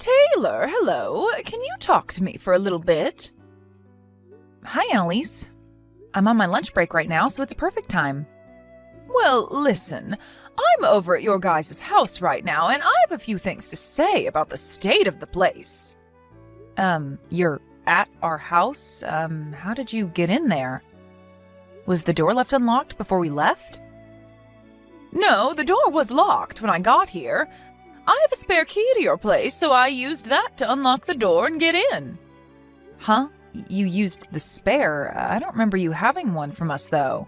Taylor, hello. Can you talk to me for a little bit? Hi, Annalise. I'm on my lunch break right now, so it's a perfect time. Well, listen, I'm over at your guys' house right now, and I have a few things to say about the state of the place. You're at our house? How did you get in there? Was the door left unlocked before we left? No, the door was locked when I got here. I have a spare key to your place, so I used that to unlock the door and get in. Huh? You used the spare? I don't remember you having one from us, though.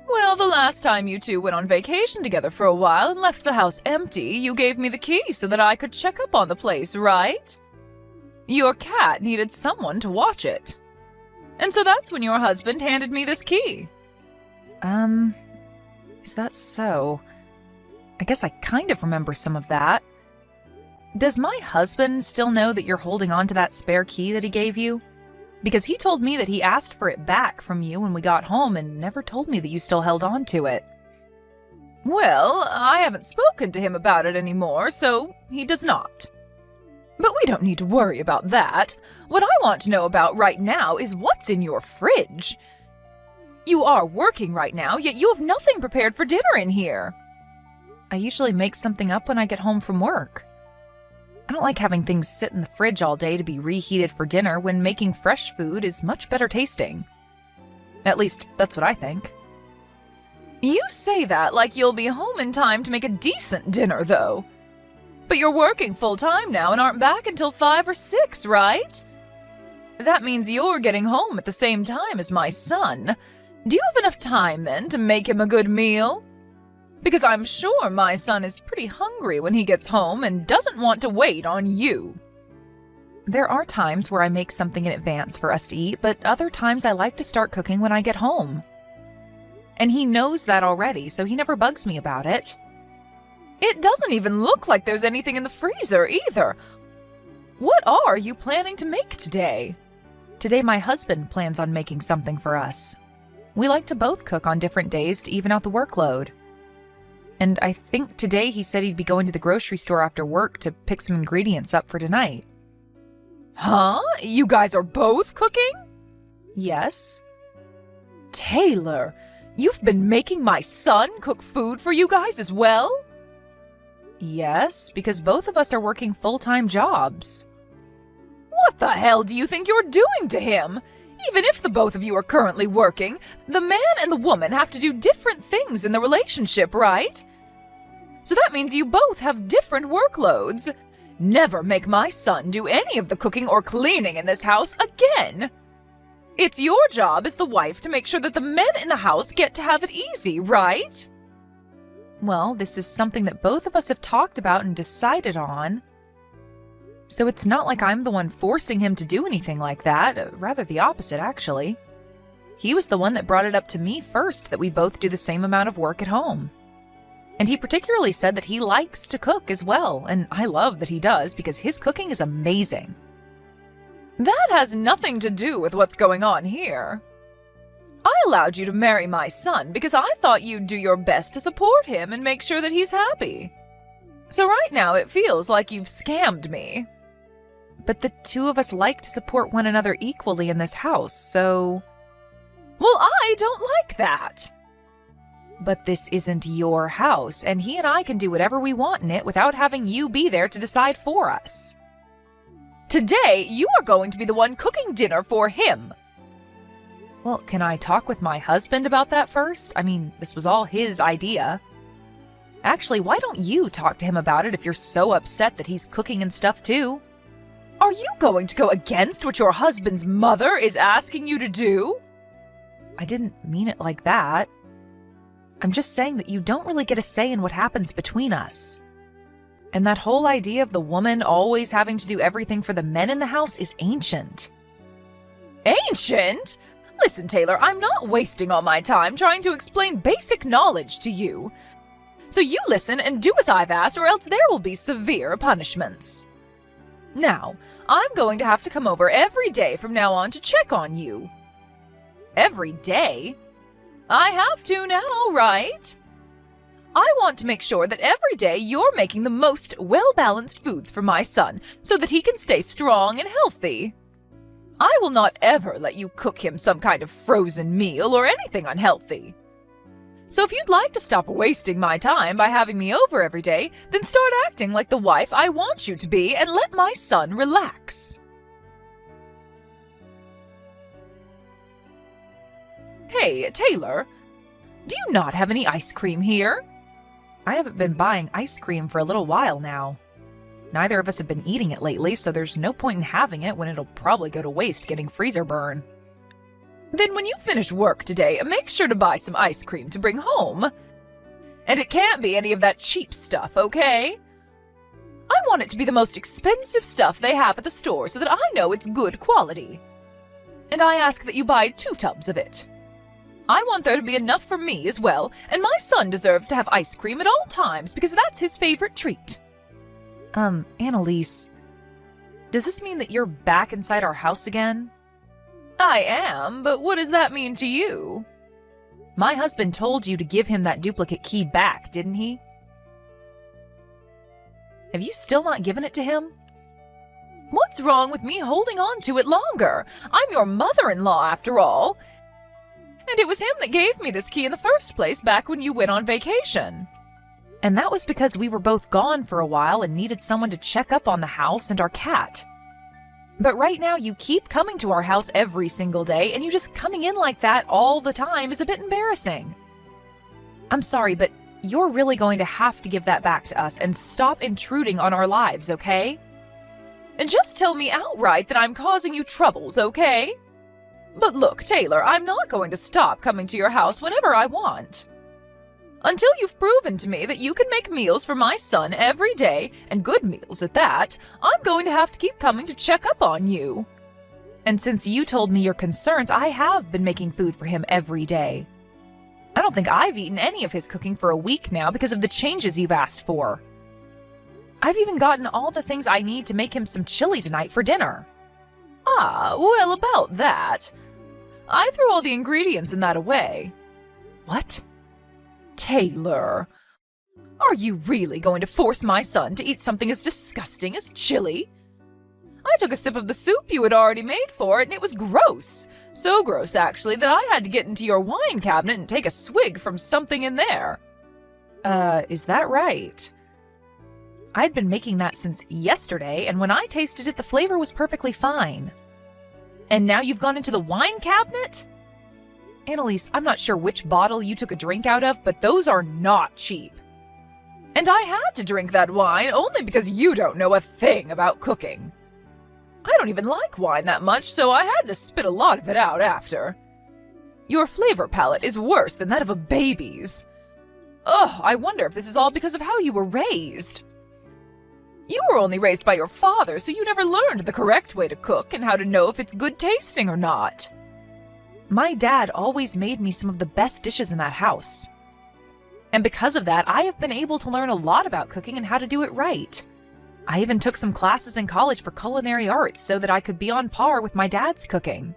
Well, the last time you two went on vacation together for a while and left the house empty, you gave me the key so that I could check up on the place, right? Your cat needed someone to watch it. And so that's when your husband handed me this key. Is that so? I guess I kind of remember some of that. Does my husband still know that you're holding on to that spare key that he gave you? Because he told me that he asked for it back from you when we got home and never told me that you still held on to it. Well, I haven't spoken to him about it anymore, so he does not. But we don't need to worry about that. What I want to know about right now is what's in your fridge. You are working right now, yet you have nothing prepared for dinner in here. I usually make something up when I get home from work. I don't like having things sit in the fridge all day to be reheated for dinner when making fresh food is much better tasting. At least, that's what I think. You say that like you'll be home in time to make a decent dinner, though. But you're working full-time now and aren't back until 5 or 6, right? That means you're getting home at the same time as my son. Do you have enough time, then, to make him a good meal? Because I'm sure my son is pretty hungry when he gets home and doesn't want to wait on you. There are times where I make something in advance for us to eat, but other times I like to start cooking when I get home. And he knows that already, so he never bugs me about it. It doesn't even look like there's anything in the freezer either. What are you planning to make today? Today my husband plans on making something for us. We like to both cook on different days to even out the workload. And I think today he said he'd be going to the grocery store after work to pick some ingredients up for tonight. Huh? You guys are both cooking? Yes. Taylor, you've been making my son cook food for you guys as well? Yes, because both of us are working full-time jobs. What the hell do you think you're doing to him? Even if the both of you are currently working, the man and the woman have to do different things in the relationship, right? So that means you both have different workloads. Never make my son do any of the cooking or cleaning in this house again. It's your job as the wife to make sure that the men in the house get to have it easy, right? Well, this is something that both of us have talked about and decided on. So it's not like I'm the one forcing him to do anything like that, rather the opposite, actually. He was the one that brought it up to me first that we both do the same amount of work at home. And he particularly said that he likes to cook as well, and I love that he does because his cooking is amazing. That has nothing to do with what's going on here. I allowed you to marry my son because I thought you'd do your best to support him and make sure that he's happy. So right now it feels like you've scammed me. But the two of us like to support one another equally in this house, so... Well, I don't like that. But this isn't your house, and he and I can do whatever we want in it without having you be there to decide for us. Today, you are going to be the one cooking dinner for him. Well, can I talk with my husband about that first? I mean, this was all his idea. Actually, why don't you talk to him about it if you're so upset that he's cooking and stuff too? Are you going to go against what your husband's mother is asking you to do? I didn't mean it like that. I'm just saying that you don't really get a say in what happens between us. And that whole idea of the woman always having to do everything for the men in the house is ancient. Ancient? Listen, Taylor, I'm not wasting all my time trying to explain basic knowledge to you. So you listen and do as I've asked, or else there will be severe punishments. Now, I'm going to have to come over every day from now on to check on you. Every day? I have to now, right? I want to make sure that every day you're making the most well-balanced foods for my son so that he can stay strong and healthy. I will not ever let you cook him some kind of frozen meal or anything unhealthy. So if you'd like to stop wasting my time by having me over every day, then start acting like the wife I want you to be and let my son relax. Hey, Taylor, do you not have any ice cream here? I haven't been buying ice cream for a little while now. Neither of us have been eating it lately, so there's no point in having it when it'll probably go to waste getting freezer burn. Then when you finish work today, make sure to buy some ice cream to bring home. And it can't be any of that cheap stuff, okay? I want it to be the most expensive stuff they have at the store so that I know it's good quality. And I ask that you buy 2 tubs of it. I want there to be enough for me as well, and my son deserves to have ice cream at all times because that's his favorite treat. Annalise, does this mean that you're back inside our house again? I am, but what does that mean to you? My husband told you to give him that duplicate key back, didn't he? Have you still not given it to him? What's wrong with me holding on to it longer? I'm your mother-in-law, after all. And it was him that gave me this key in the first place back when you went on vacation. And that was because we were both gone for a while and needed someone to check up on the house and our cat. But right now you keep coming to our house every single day, and you just coming in like that all the time is a bit embarrassing. I'm sorry, but you're really going to have to give that back to us and stop intruding on our lives, okay? And just tell me outright that I'm causing you troubles, okay? But look, Taylor, I'm not going to stop coming to your house whenever I want. Until you've proven to me that you can make meals for my son every day, and good meals at that, I'm going to have to keep coming to check up on you. And since you told me your concerns, I have been making food for him every day. I don't think I've eaten any of his cooking for a week now because of the changes you've asked for. I've even gotten all the things I need to make him some chili tonight for dinner. Ah, well, about that. I threw all the ingredients in that away. What? Taylor, are you really going to force my son to eat something as disgusting as chili? I took a sip of the soup you had already made for it, and it was gross. So gross, actually, that I had to get into your wine cabinet and take a swig from something in there. Is that right? I'd been making that since yesterday, and when I tasted it, the flavor was perfectly fine. And now you've gone into the wine cabinet? Annalise, I'm not sure which bottle you took a drink out of, but those are not cheap. And I had to drink that wine only because you don't know a thing about cooking. I don't even like wine that much, so I had to spit a lot of it out after. Your flavor palette is worse than that of a baby's. Ugh, I wonder if this is all because of how you were raised. You were only raised by your father, so you never learned the correct way to cook and how to know if it's good tasting or not. My dad always made me some of the best dishes in that house. And because of that, I have been able to learn a lot about cooking and how to do it right. I even took some classes in college for culinary arts so that I could be on par with my dad's cooking.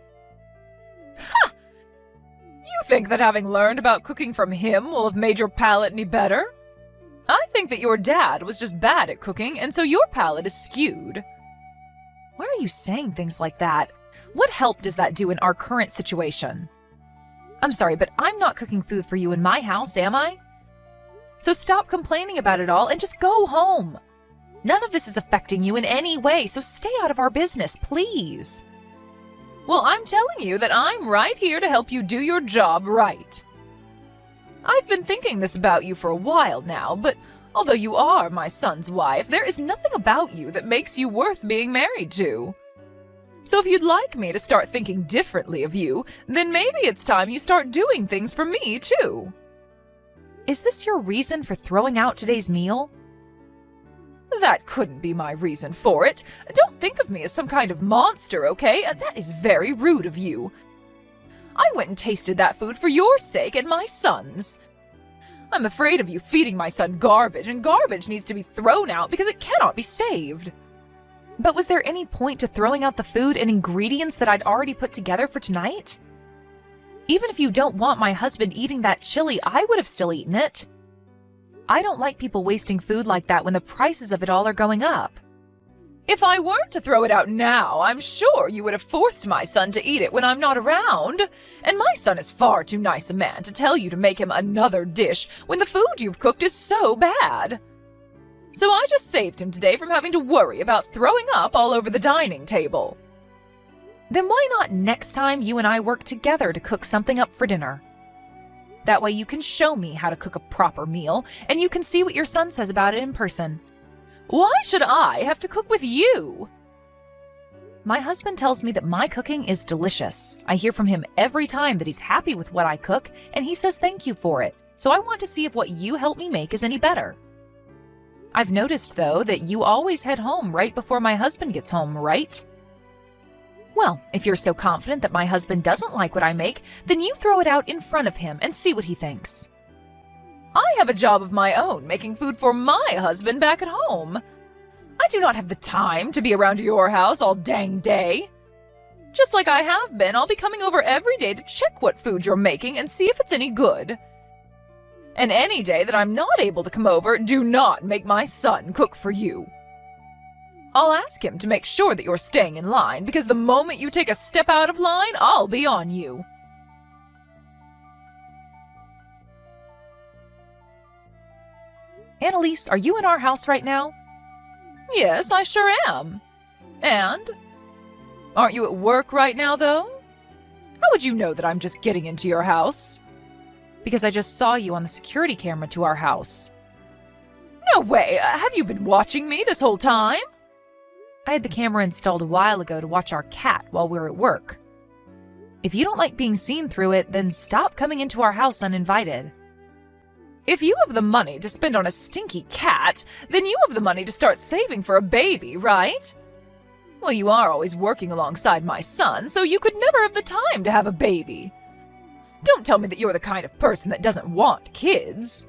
Ha! You think that having learned about cooking from him will have made your palate any better? I think that your dad was just bad at cooking, and so your palate is skewed. Why are you saying things like that? What help does that do in our current situation? I'm sorry, but I'm not cooking food for you in my house, am I? So stop complaining about it all and just go home. None of this is affecting you in any way, so stay out of our business, please. Well, I'm telling you that I'm right here to help you do your job right. I've been thinking this about you for a while now, but although you are my son's wife, there is nothing about you that makes you worth being married to. So if you'd like me to start thinking differently of you, then maybe it's time you start doing things for me, too. Is this your reason for throwing out today's meal? That couldn't be my reason for it. Don't think of me as some kind of monster, okay? That is very rude of you. I went and tasted that food for your sake and my son's. I'm afraid of you feeding my son garbage, and garbage needs to be thrown out because it cannot be saved. But was there any point to throwing out the food and ingredients that I'd already put together for tonight? Even if you don't want my husband eating that chili, I would have still eaten it. I don't like people wasting food like that when the prices of it all are going up. If I weren't to throw it out now, I'm sure you would have forced my son to eat it when I'm not around. And my son is far too nice a man to tell you to make him another dish when the food you've cooked is so bad. So I just saved him today from having to worry about throwing up all over the dining table. Then why not next time you and I work together to cook something up for dinner? That way you can show me how to cook a proper meal, and you can see what your son says about it in person. Why should I have to cook with you? My husband tells me that my cooking is delicious. I hear from him every time that he's happy with what I cook, and he says thank you for it. So I want to see if what you help me make is any better. I've noticed, though, that you always head home right before my husband gets home, right? Well, if you're so confident that my husband doesn't like what I make, then you throw it out in front of him and see what he thinks. I have a job of my own making food for my husband back at home. I do not have the time to be around your house all dang day. Just like I have been, I'll be coming over every day to check what food you're making and see if it's any good. And any day that I'm not able to come over, do not make my son cook for you. I'll ask him to make sure that you're staying in line, because the moment you take a step out of line, I'll be on you. Annalise, are you in our house right now? Yes, I sure am. And? Aren't you at work right now, though? How would you know that I'm just getting into your house? Because I just saw you on the security camera to our house. No way! Have you been watching me this whole time? I had the camera installed a while ago to watch our cat while we were at work. If you don't like being seen through it, then stop coming into our house uninvited. If you have the money to spend on a stinky cat, then you have the money to start saving for a baby, right? Well, you are always working alongside my son, so you could never have the time to have a baby. Don't tell me that you're the kind of person that doesn't want kids.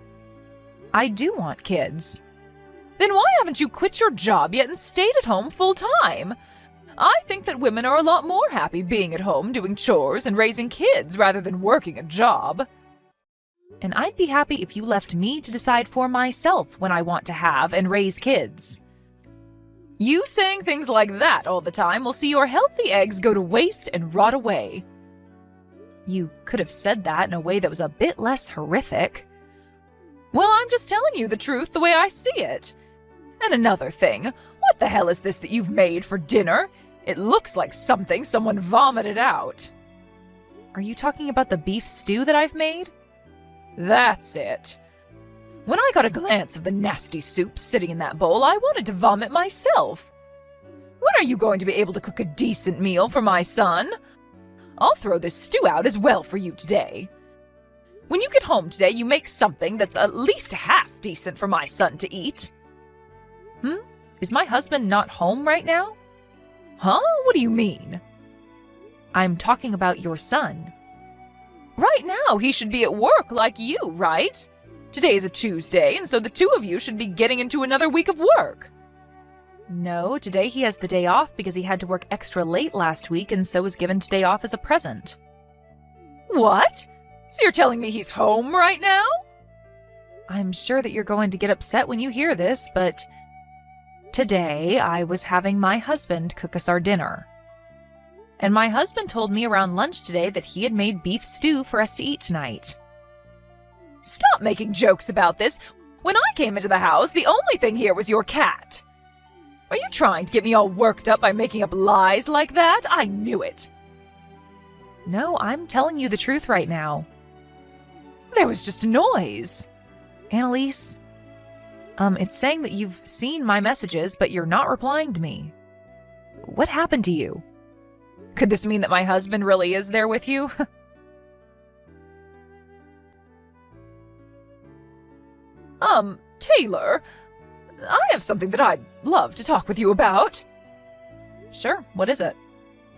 I do want kids. Then why haven't you quit your job yet and stayed at home full time? I think that women are a lot more happy being at home doing chores and raising kids rather than working a job. And I'd be happy if you left me to decide for myself when I want to have and raise kids. You saying things like that all the time will see your healthy eggs go to waste and rot away. You could have said that in a way that was a bit less horrific. Well, I'm just telling you the truth the way I see it. And another thing, what the hell is this that you've made for dinner? It looks like something someone vomited out. Are you talking about the beef stew that I've made? That's it. When I got a glance of the nasty soup sitting in that bowl, I wanted to vomit myself. When are you going to be able to cook a decent meal for my son? I'll throw this stew out as well for you today. When you get home today, you make something that's at least half decent for my son to eat. Is my husband not home right now? Huh? What do you mean? I'm talking about your son. Right now, he should be at work like you, right? Today is a Tuesday, and so the two of you should be getting into another week of work. No, today he has the day off because he had to work extra late last week and so was given today off as a present. What? So you're telling me he's home right now? I'm sure that you're going to get upset when you hear this, but today I was having my husband cook us our dinner. And my husband told me around lunch today that he had made beef stew for us to eat tonight. Stop making jokes about this. When I came into the house, the only thing here was your cat. Are you trying to get me all worked up by making up lies like that? I knew it. No, I'm telling you the truth right now. There was just a noise. Annalise, it's saying that you've seen my messages, but you're not replying to me. What happened to you? Could this mean that my husband really is there with you? Taylor, I have something that I'd love to talk with you about. Sure, what is it?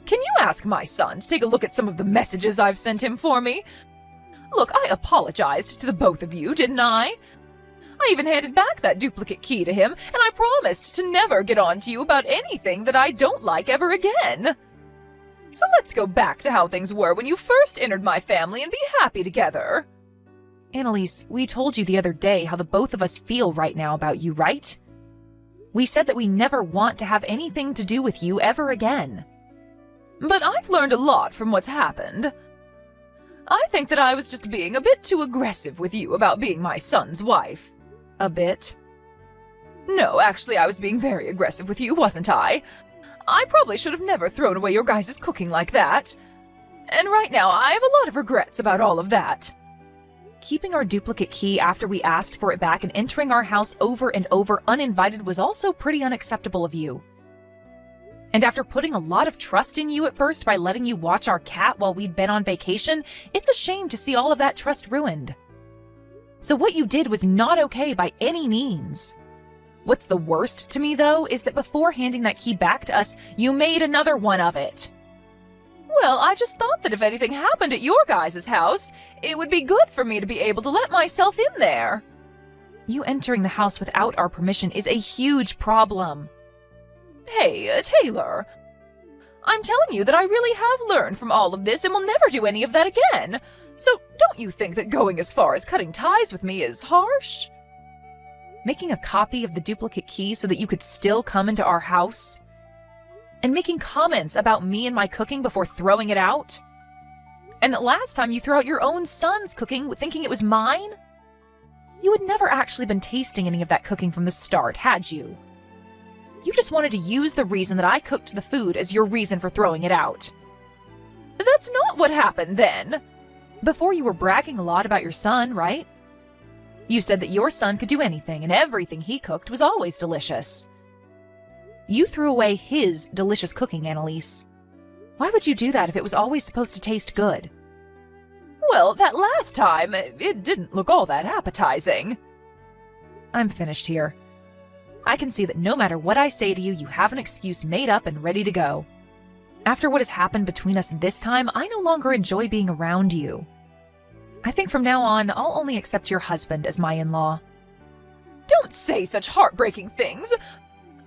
Can you ask my son to take a look at some of the messages I've sent him for me? Look, I apologized to the both of you, didn't I? I even handed back that duplicate key to him, and I promised to never get on to you about anything that I don't like ever again. So let's go back to how things were when you first entered my family and be happy together. Annalise, we told you the other day how the both of us feel right now about you, right? We said that we never want to have anything to do with you ever again. But I've learned a lot from what's happened. I think that I was just being a bit too aggressive with you about being my son's wife. A bit? No, actually, I was being very aggressive with you, wasn't I? I probably should have never thrown away your guys' cooking like that. And right now, I have a lot of regrets about all of that. Keeping our duplicate key after we asked for it back and entering our house over and over uninvited was also pretty unacceptable of you. And after putting a lot of trust in you at first by letting you watch our cat while we'd been on vacation, it's a shame to see all of that trust ruined. So what you did was not okay by any means. What's the worst to me, though, is that before handing that key back to us, you made another one of it. Well, I just thought that if anything happened at your guys' house, it would be good for me to be able to let myself in there. You entering the house without our permission is a huge problem. Hey, Taylor, I'm telling you that I really have learned from all of this and will never do any of that again. So don't you think that going as far as cutting ties with me is harsh? Making a copy of the duplicate key so that you could still come into our house? And making comments about me and my cooking before throwing it out? And that last time you threw out your own son's cooking thinking it was mine? You had never actually been tasting any of that cooking from the start, had you? You just wanted to use the reason that I cooked the food as your reason for throwing it out. That's not what happened then. Before you were bragging a lot about your son, right? You said that your son could do anything and everything he cooked was always delicious. You threw away his delicious cooking, Annalise. Why would you do that if it was always supposed to taste good? Well, that last time, it didn't look all that appetizing. I'm finished here. I can see that no matter what I say to you, you have an excuse made up and ready to go. After what has happened between us this time, I no longer enjoy being around you. I think from now on, I'll only accept your husband as my in-law. Don't say such heartbreaking things.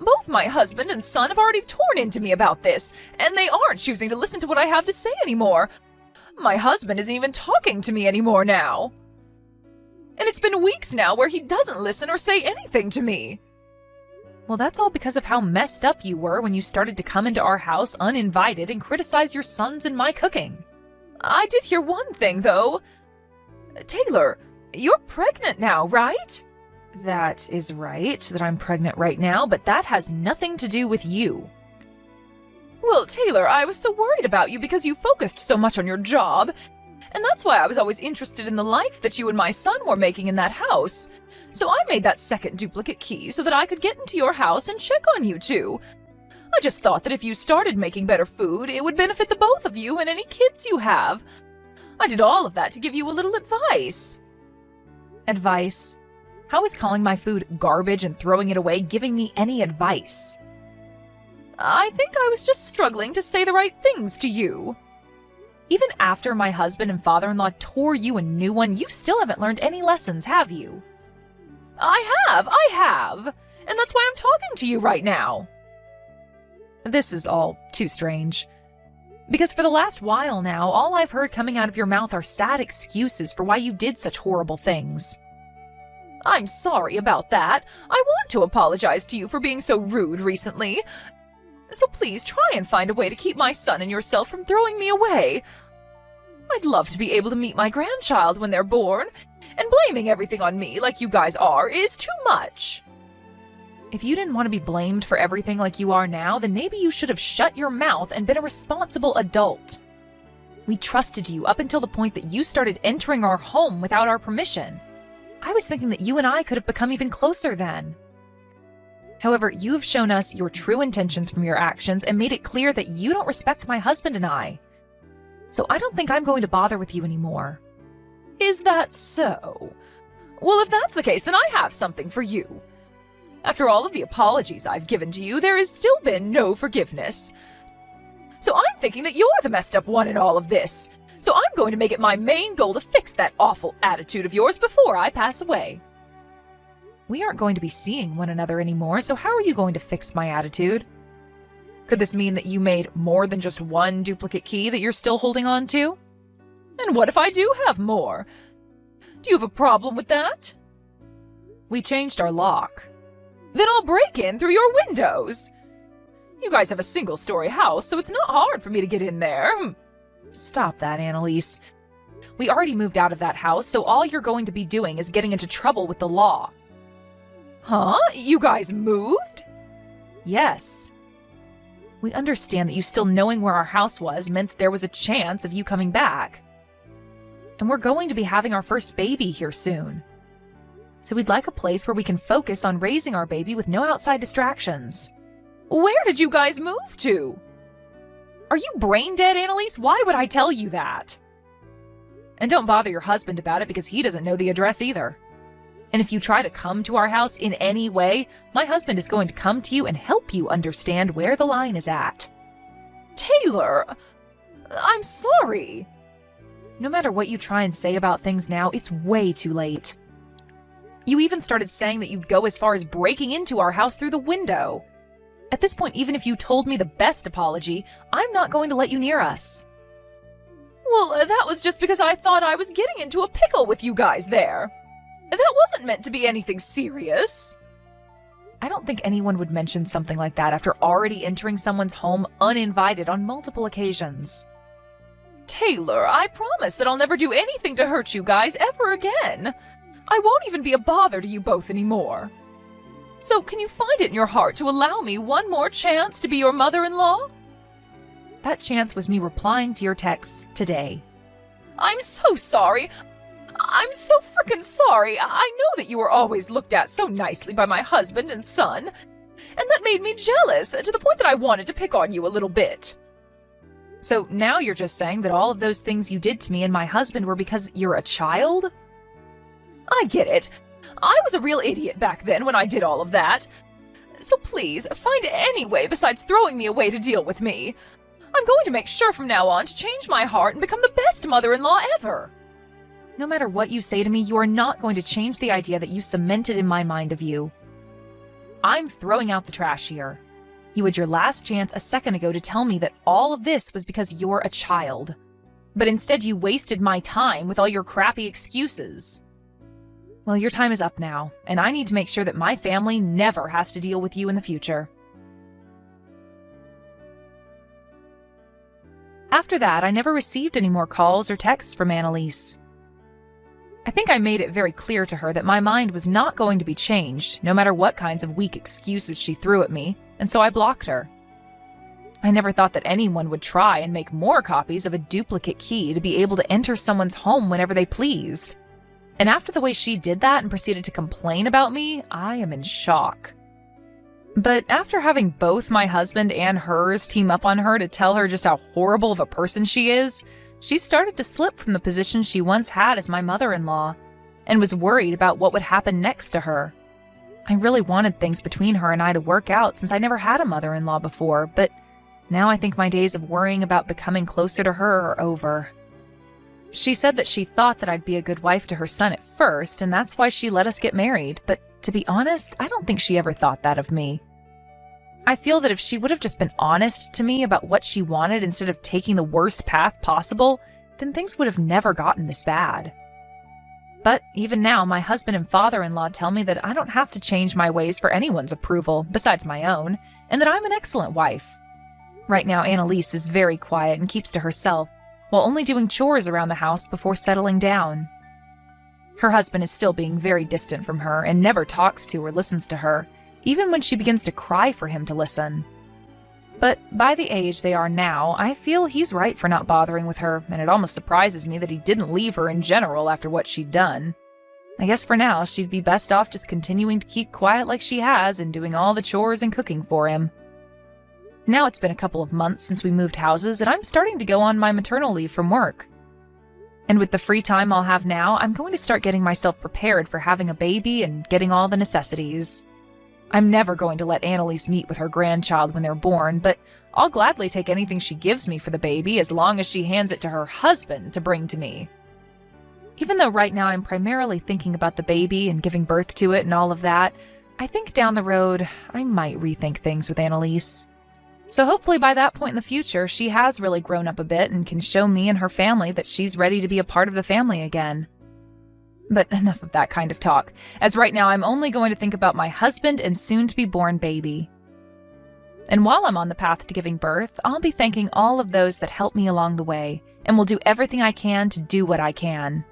Both my husband and son have already torn into me about this, and they aren't choosing to listen to what I have to say anymore. My husband isn't even talking to me anymore now. And it's been weeks now where he doesn't listen or say anything to me. Well, that's all because of how messed up you were when you started to come into our house uninvited and criticize your sons and my cooking. I did hear one thing, though. Taylor, you're pregnant now, right? That is right, that I'm pregnant right now, but that has nothing to do with you. Well, Taylor, I was so worried about you because you focused so much on your job, and that's why I was always interested in the life that you and my son were making in that house. So I made that second duplicate key so that I could get into your house and check on you two. I just thought that if you started making better food, it would benefit the both of you and any kids you have. I did all of that to give you a little advice. Advice? How is calling my food garbage and throwing it away giving me any advice? I think I was just struggling to say the right things to you. Even after my husband and father-in-law tore you a new one, you still haven't learned any lessons, have you? I have. And that's why I'm talking to you right now. This is all too strange. Because for the last while now, all I've heard coming out of your mouth are sad excuses for why you did such horrible things. I'm sorry about that. I want to apologize to you for being so rude recently. So please try and find a way to keep my son and yourself from throwing me away. I'd love to be able to meet my grandchild when they're born, and blaming everything on me like you guys are is too much. If you didn't want to be blamed for everything like you are now, then maybe you should have shut your mouth and been a responsible adult. We trusted you up until the point that you started entering our home without our permission. I was thinking that you and I could have become even closer then. However, you have shown us your true intentions from your actions and made it clear that you don't respect my husband and I. So I don't think I'm going to bother with you anymore. Is that so? Well, if that's the case, then I have something for you. After all of the apologies I've given to you, there has still been no forgiveness. So I'm thinking that you're the messed up one in all of this. So I'm going to make it my main goal to fix that awful attitude of yours before I pass away. We aren't going to be seeing one another anymore, so how are you going to fix my attitude? Could this mean that you made more than just one duplicate key that you're still holding on to? And what if I do have more? Do you have a problem with that? We changed our lock. Then I'll break in through your windows. You guys have a single-story house, so it's not hard for me to get in there. Stop that, Annalise. We already moved out of that house, so all you're going to be doing is getting into trouble with the law. Huh? You guys moved? Yes. We understand that you still knowing where our house was meant that there was a chance of you coming back. And we're going to be having our first baby here soon. So we'd like a place where we can focus on raising our baby with no outside distractions. Where did you guys move to? Are you brain dead, Annalise? Why would I tell you that? And don't bother your husband about it because he doesn't know the address either. And if you try to come to our house in any way, my husband is going to come to you and help you understand where the line is at. Taylor, I'm sorry. No matter what you try and say about things now, it's way too late. You even started saying that you'd go as far as breaking into our house through the window. At this point, even if you told me the best apology, I'm not going to let you near us. Well, that was just because I thought I was getting into a pickle with you guys there. That wasn't meant to be anything serious. I don't think anyone would mention something like that after already entering someone's home uninvited on multiple occasions. Taylor, I promise that I'll never do anything to hurt you guys ever again. I won't even be a bother to you both anymore. So can you find it in your heart to allow me one more chance to be your mother-in-law? That chance was me replying to your texts today. I'm so sorry. I'm so frickin' sorry. I know that you were always looked at so nicely by my husband and son, and that made me jealous to the point that I wanted to pick on you a little bit. So now you're just saying that all of those things you did to me and my husband were because you're a child? I get it. I was a real idiot back then when I did all of that. So please, find any way besides throwing me away to deal with me. I'm going to make sure from now on to change my heart and become the best mother-in-law ever. No matter what you say to me, you are not going to change the idea that you cemented in my mind of you. I'm throwing out the trash here. You had your last chance a second ago to tell me that all of this was because you're a child. But instead you wasted my time with all your crappy excuses. Well, your time is up now, and I need to make sure that my family never has to deal with you in the future. After that, I never received any more calls or texts from Annalise. I think I made it very clear to her that my mind was not going to be changed, no matter what kinds of weak excuses she threw at me, and so I blocked her. I never thought that anyone would try and make more copies of a duplicate key to be able to enter someone's home whenever they pleased. And after the way she did that and proceeded to complain about me, I am in shock. But after having both my husband and hers team up on her to tell her just how horrible of a person she is, she started to slip from the position she once had as my mother-in-law, and was worried about what would happen next to her. I really wanted things between her and I to work out since I never had a mother-in-law before, but now I think my days of worrying about becoming closer to her are over. She said that she thought that I'd be a good wife to her son at first, and that's why she let us get married, but to be honest, I don't think she ever thought that of me. I feel that if she would have just been honest to me about what she wanted instead of taking the worst path possible, then things would have never gotten this bad. But even now, my husband and father-in-law tell me that I don't have to change my ways for anyone's approval, besides my own, and that I'm an excellent wife. Right now, Annalise is very quiet and keeps to herself, while only doing chores around the house before settling down. Her husband is still being very distant from her and never talks to or listens to her, even when she begins to cry for him to listen. But by the age they are now, I feel he's right for not bothering with her, and it almost surprises me that he didn't leave her in general after what she'd done. I guess for now, she'd be best off just continuing to keep quiet like she has and doing all the chores and cooking for him. Now it's been a couple of months since we moved houses, and I'm starting to go on my maternal leave from work. And with the free time I'll have now, I'm going to start getting myself prepared for having a baby and getting all the necessities. I'm never going to let Annalise meet with her grandchild when they're born, but I'll gladly take anything she gives me for the baby as long as she hands it to her husband to bring to me. Even though right now I'm primarily thinking about the baby and giving birth to it and all of that, I think down the road I might rethink things with Annalise. So hopefully by that point in the future, she has really grown up a bit and can show me and her family that she's ready to be a part of the family again. But enough of that kind of talk, as right now I'm only going to think about my husband and soon-to-be-born baby. And while I'm on the path to giving birth, I'll be thanking all of those that helped me along the way, and will do everything I can to do what I can.